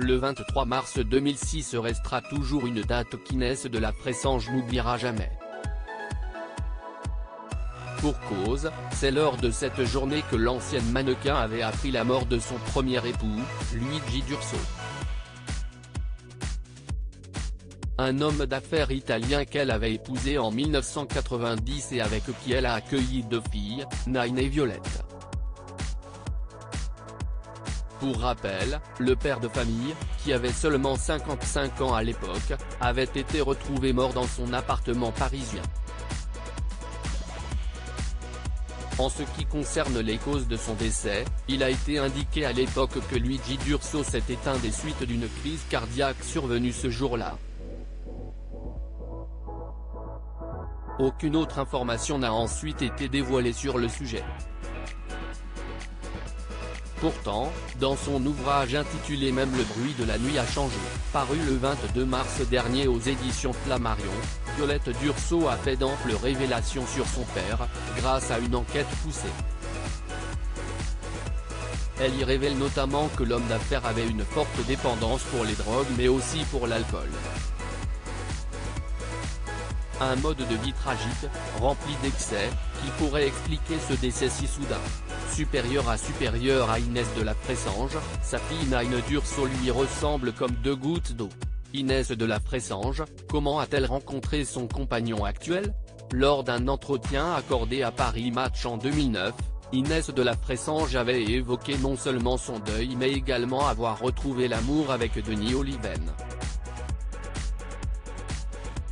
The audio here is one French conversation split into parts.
le 23 mars 2006 restera toujours une date qu'Inès de la Pressange n'oubliera jamais. Pour cause, c'est lors de cette journée que l'ancienne mannequin avait appris la mort de son premier époux, Luigi D'Urso. Un homme d'affaires italien qu'elle avait épousé en 1990 et avec qui elle a accueilli 2 filles, Naïne et Violette. Pour rappel, le père de famille, qui avait seulement 55 ans à l'époque, avait été retrouvé mort dans son appartement parisien. En ce qui concerne les causes de son décès, il a été indiqué à l'époque que Luigi D'Urso s'est éteint des suites d'une crise cardiaque survenue ce jour-là. Aucune autre information n'a ensuite été dévoilée sur le sujet. Pourtant, dans son ouvrage intitulé Même le bruit de la nuit a changé, paru le 22 mars dernier aux éditions Flammarion, Violette D'Urso a fait d'amples révélations sur son père, grâce à une enquête poussée. Elle y révèle notamment que l'homme d'affaires avait une forte dépendance pour les drogues mais aussi pour l'alcool. Un mode de vie tragique, rempli d'excès, qui pourrait expliquer ce décès si soudain. Supérieure à Inès de la Pressange, sa fille Naïne D'Urso lui ressemble comme 2 gouttes d'eau. Inès de la Pressange, comment a-t-elle rencontré son compagnon actuel? Lors d'un entretien accordé à Paris Match en 2009, Inès de la Pressange avait évoqué non seulement son deuil mais également avoir retrouvé l'amour avec Denis Oliven.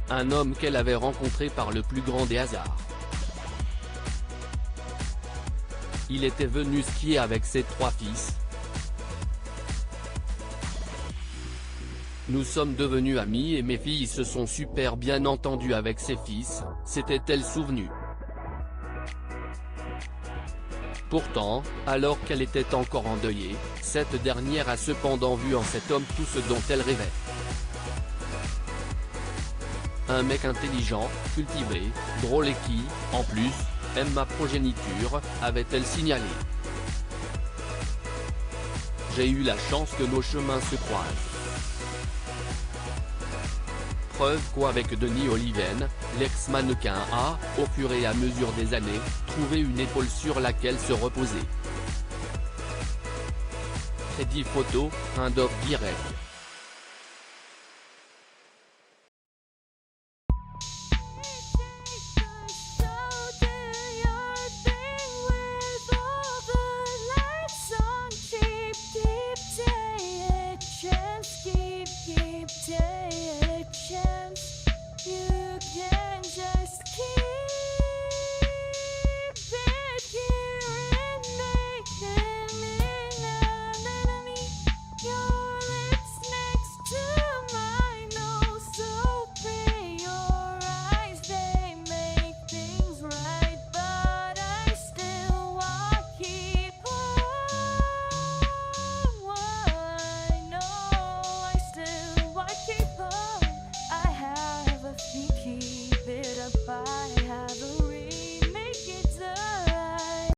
Un homme qu'elle avait rencontré par le plus grand des hasards. Il était venu skier avec ses 3 fils. Nous sommes devenus amis et mes filles se sont super bien entendues avec ses fils, s'était-elle souvenue. Pourtant, alors qu'elle était encore endeuillée, cette dernière a cependant vu en cet homme tout ce dont elle rêvait. Un mec intelligent, cultivé, drôle et qui, en plus, aime ma progéniture, avait-elle signalé. J'ai eu la chance que nos chemins se croisent. Preuve qu'avec Denis Oliven, l'ex-mannequin a, au fur et à mesure des années, trouvé une épaule sur laquelle se reposer. Crédit photo, un doc direct.